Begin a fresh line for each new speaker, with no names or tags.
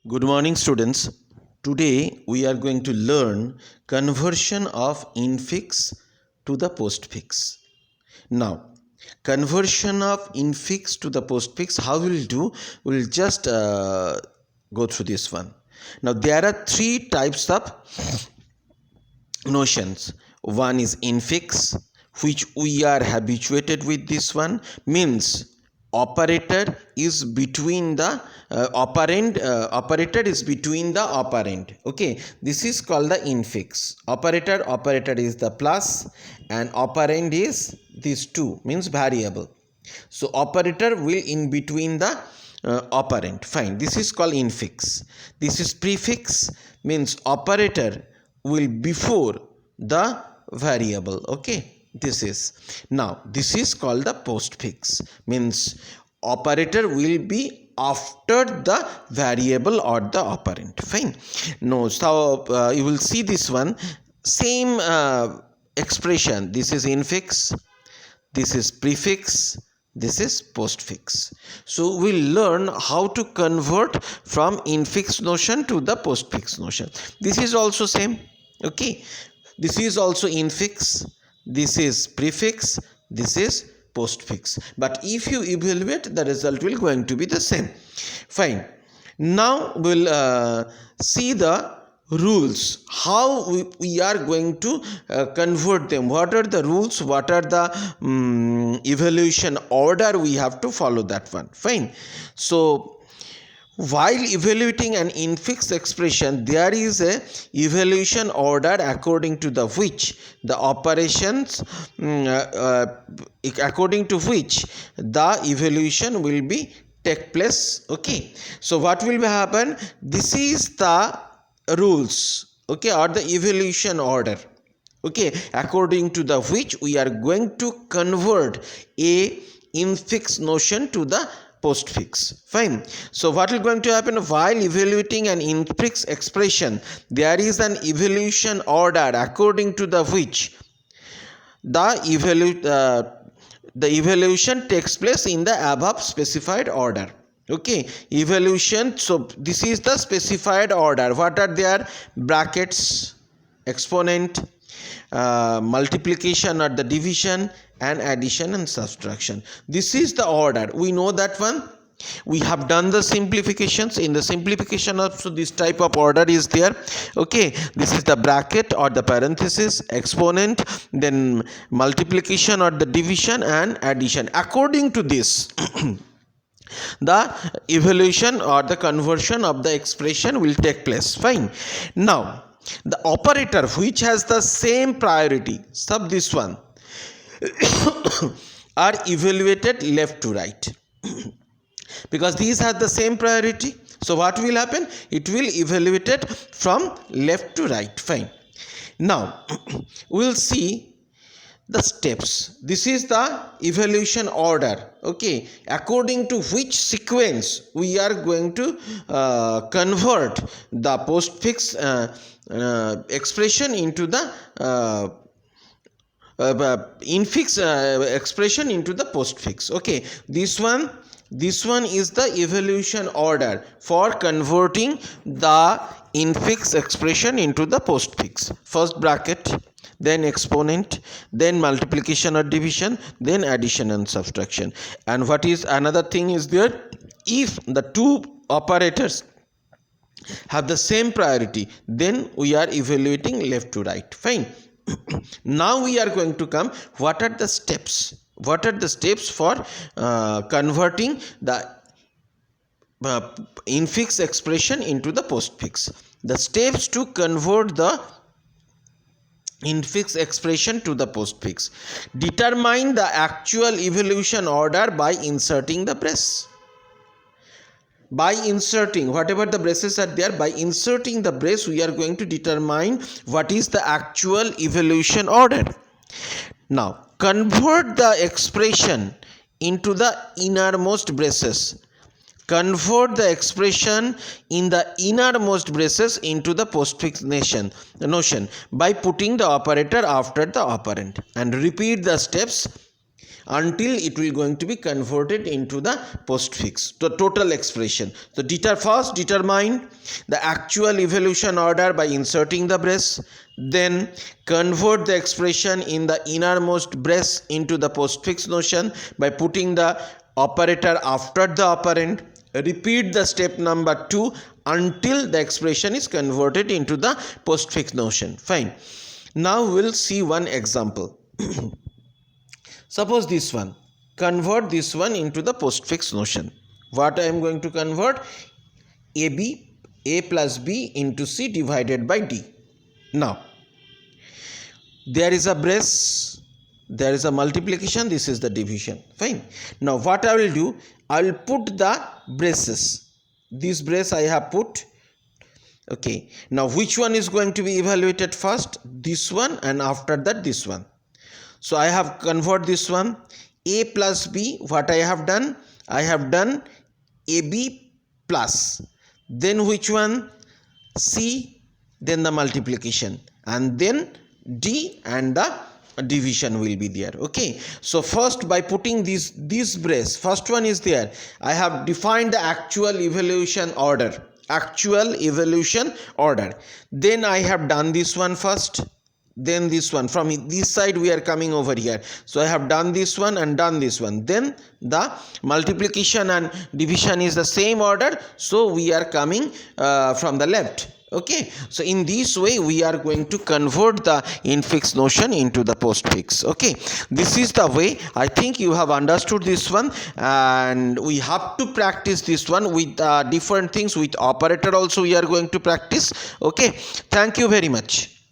Good morning, students. Today we are going to learn conversion of infix to the postfix. Now, conversion of infix to the postfix, how we'll do? We'll just go through this one. Now, there are three types of notions. One is infix, which we are habituated with. This one means operator is between the operator is between the operand. Okay, this is called the infix. Operator is the plus and operand is these two, means variable. So operator will in between the operand. Fine, this is called infix. This is prefix, means operator will before the variable. Okay, this is called the postfix, means operator will be after the variable or the operand. Fine. No, so you will see this one same expression. This is infix, this is prefix, this is postfix. So we'll learn how to convert from infix notion to the postfix notion. This is also same. Okay, this is also infix, this is prefix, this is postfix, but if you evaluate, the result will going to be the same. Fine. Now we'll see the rules, how we are going to convert them. What are the rules, what are the evaluation order we have to follow, that one. Fine. So while evaluating an infix expression, there is a evaluation order according to the which the operations according to which the evaluation will be take place. Okay, so what will happen, this is the rules, okay, or the evaluation order, okay, according to the which we are going to convert a infix notion to the postfix. Fine. So what is going to happen, while evaluating an infix expression, there is an evaluation order according to the which the evaluation takes place in the above specified order. Okay, evaluation. So this is the specified order. What are there? Brackets, exponent, multiplication or the division, and addition and subtraction. This is the order. We know that one. We have done the simplifications. In the simplification also this type of order is there. Okay, this is the bracket or the parenthesis, exponent, then multiplication or the division, and addition. According to this the evaluation or the conversion of the expression will take place. Fine. Now the operator which has the same priority, sub this one, are evaluated left to right because these have the same priority. So what will happen, it will evaluated from left to right. Fine. Now we'll see the steps. This is the evaluation order, okay, according to which sequence we are going to convert the postfix expression into the infix expression into the postfix. Okay, this one is the evaluation order for converting the infix expression into the postfix. First bracket, then exponent, then multiplication or division, then addition and subtraction. And what is another thing is there, if the two operators have the same priority, then we are evaluating left to right. Fine. Now we are going to come, what are the steps, for converting the infix expression into the postfix. The steps to convert the infix expression to the postfix: determine the actual evaluation order by inserting the brace. By inserting whatever the braces are there, by inserting the brace we are going to determine what is the actual evaluation order. Now convert the expression into the innermost braces. Convert the expression in the innermost braces into the postfix notion by putting the operator after the operand, and repeat the steps until it will going to be converted into the postfix, the total expression. So first determine the actual evolution order by inserting the brace, then convert the expression in the innermost brace into the postfix notion by putting the operator after the operand. Repeat the step number 2 until the expression is converted into the postfix notion. Fine. Now we'll see one example. Suppose this one. Convert this one into the postfix notion. What I am going to convert? A plus B into C divided by D. Now, there is a brace, there is a multiplication, this is the division. Fine. Now what I will do, I will put the braces. This brace I have put. Okay. Now which one is going to be evaluated first? This one, and after that this one. So I have convert this one. A plus B, what I have done? I have done AB plus. Then which one? C, then the multiplication, and then D, and the division will be there. Okay, so first by putting this brace, first one is there, I have defined the actual evolution order, then I have done this one first, then this one. From this side we are coming over here, so I have done this one and done this one, then the multiplication and division is the same order, so we are coming from the left. Okay, so in this way we are going to convert the infix notion into the postfix. Okay, this is the way. I think you have understood this one, and we have to practice this one with different things. With operator also we are going to practice. Okay, thank you very much.